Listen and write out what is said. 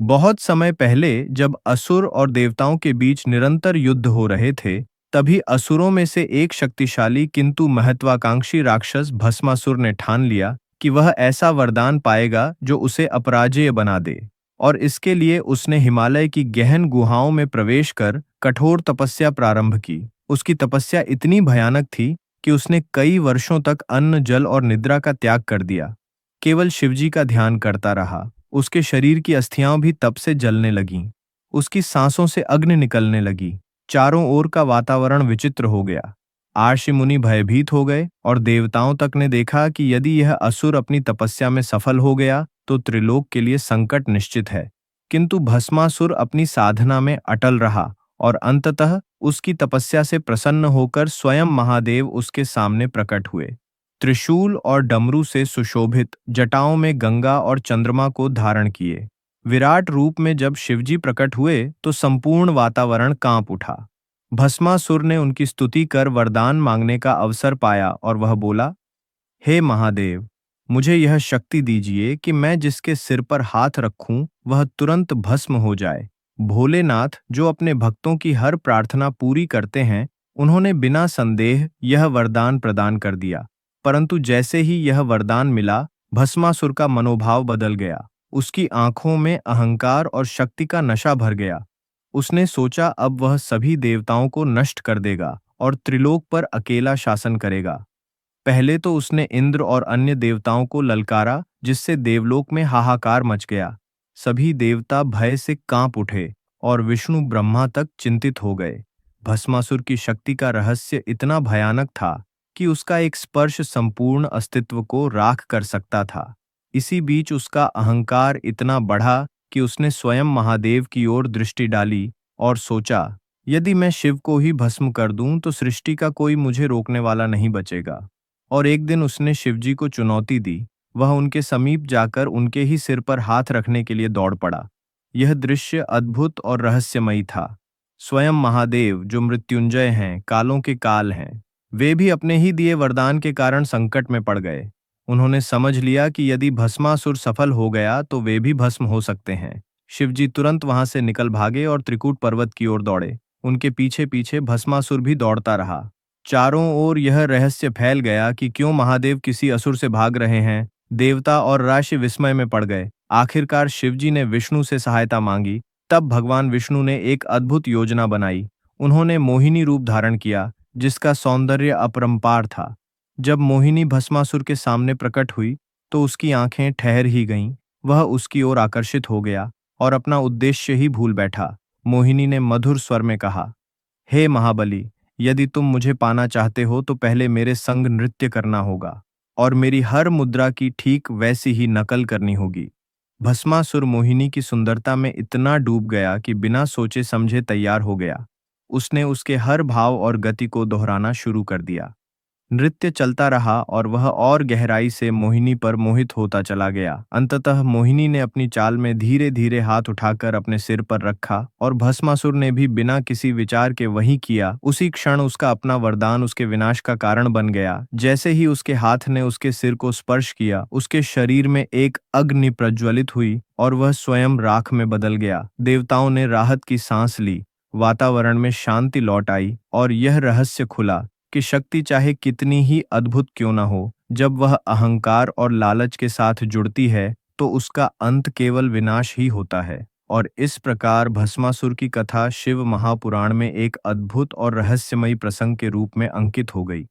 बहुत समय पहले जब असुर और देवताओं के बीच निरंतर युद्ध हो रहे थे, तभी असुरों में से एक शक्तिशाली किंतु महत्वाकांक्षी राक्षस भस्मासुर ने ठान लिया कि वह ऐसा वरदान पाएगा जो उसे अपराजेय बना दे। और इसके लिए उसने हिमालय की गहन गुहाओं में प्रवेश कर कठोर तपस्या प्रारंभ की। उसकी तपस्या इतनी भयानक थी कि उसने कई वर्षों तक अन्न, जल और निद्रा का त्याग कर दिया। केवल शिवजी का ध्यान करता रहा। उसके शरीर की अस्थियां भी तप से जलने लगीं। उसकी सांसों से अग्नि निकलने लगी। चारों ओर का वातावरण विचित्र हो गया। आर्षि मुनि भयभीत हो गए और देवताओं तक ने देखा कि यदि यह असुर अपनी तपस्या में सफल हो गया तो त्रिलोक के लिए संकट निश्चित है। किंतु भस्मासुर अपनी साधना में अटल रहा और अंततः उसकी तपस्या से प्रसन्न होकर स्वयं महादेव उसके सामने प्रकट हुए। त्रिशूल और डमरू से सुशोभित, जटाओं में गंगा और चंद्रमा को धारण किए। विराट रूप में जब शिवजी प्रकट हुए तो संपूर्ण वातावरण कांप उठा। भस्मासुर ने उनकी स्तुति कर वरदान मांगने का अवसर पाया और वह बोला, हे महादेव, मुझे यह शक्ति दीजिए कि मैं जिसके सिर पर हाथ रखूं वह तुरंत भस्म हो जाए। भोलेनाथ, जो अपने भक्तों की हर प्रार्थना पूरी करते हैं, उन्होंने बिना संदेह यह वरदान प्रदान कर दिया। परंतु जैसे ही यह वरदान मिला, भस्मासुर का मनोभाव बदल गया। उसकी आंखों में अहंकार और शक्ति का नशा भर गया। उसने सोचा अब वह सभी देवताओं को नष्ट कर देगा और त्रिलोक पर अकेला शासन करेगा। पहले तो उसने इंद्र और अन्य देवताओं को ललकारा, जिससे देवलोक में हाहाकार मच गया। सभी देवता भय से कांप उठे और विष्णु ब्रह्मा तक चिंतित हो गए। भस्मासुर की शक्ति का रहस्य इतना भयानक था कि उसका एक स्पर्श संपूर्ण अस्तित्व को राख कर सकता था। इसी बीच उसका अहंकार इतना बढ़ा कि उसने स्वयं महादेव की ओर दृष्टि डाली और सोचा, यदि मैं शिव को ही भस्म कर दूं तो सृष्टि का कोई मुझे रोकने वाला नहीं बचेगा। और एक दिन उसने शिवजी को चुनौती दी। वह उनके समीप जाकर उनके ही सिर पर हाथ रखने के लिए दौड़ पड़ा। यह दृश्य अद्भुत और रहस्यमयी था। स्वयं महादेव, जो मृत्युंजय हैं, कालों के काल हैं, वे भी अपने ही दिए वरदान के कारण संकट में पड़ गए। उन्होंने समझ लिया कि यदि भस्मासुर सफल हो गया तो वे भी भस्म हो सकते हैं। शिवजी तुरंत वहां से निकल भागे और त्रिकूट पर्वत की ओर दौड़े। उनके पीछे पीछे भस्मासुर भी दौड़ता रहा। चारों ओर यह रहस्य फैल गया कि क्यों महादेव किसी असुर से भाग रहे हैं। देवता और ऋषि विस्मय में पड़ गए। आखिरकार शिवजी ने विष्णु से सहायता मांगी। तब भगवान विष्णु ने एक अद्भुत योजना बनाई। उन्होंने मोहिनी रूप धारण किया, जिसका सौंदर्य अपरंपार था। जब मोहिनी भस्मासुर के सामने प्रकट हुई तो उसकी आंखें ठहर ही गईं। वह उसकी ओर आकर्षित हो गया और अपना उद्देश्य ही भूल बैठा। मोहिनी ने मधुर स्वर में कहा, हे महाबली, यदि तुम मुझे पाना चाहते हो तो पहले मेरे संग नृत्य करना होगा और मेरी हर मुद्रा की ठीक वैसी ही नकल करनी होगी। भस्मासुर मोहिनी की सुंदरता में इतना डूब गया कि बिना सोचे समझे तैयार हो गया। उसने उसके हर भाव और गति को दोहराना शुरू कर दिया। नृत्य चलता रहा और वह और गहराई से मोहिनी पर मोहित होता चला गया। अंततः मोहिनी ने अपनी चाल में धीरे धीरे हाथ उठाकर अपने सिर पर रखा और भस्मासुर ने भी बिना किसी विचार के वही किया। उसी क्षण उसका अपना वरदान उसके विनाश का कारण बन गया। जैसे ही उसके हाथ ने उसके सिर को स्पर्श किया, उसके शरीर में एक अग्नि प्रज्वलित हुई और वह स्वयं राख में बदल गया। देवताओं ने राहत की सांस ली। वातावरण में शांति लौट आई और यह रहस्य खुला कि शक्ति चाहे कितनी ही अद्भुत क्यों न हो, जब वह अहंकार और लालच के साथ जुड़ती है तो उसका अंत केवल विनाश ही होता है। और इस प्रकार भस्मासुर की कथा शिव महापुराण में एक अद्भुत और रहस्यमयी प्रसंग के रूप में अंकित हो गई।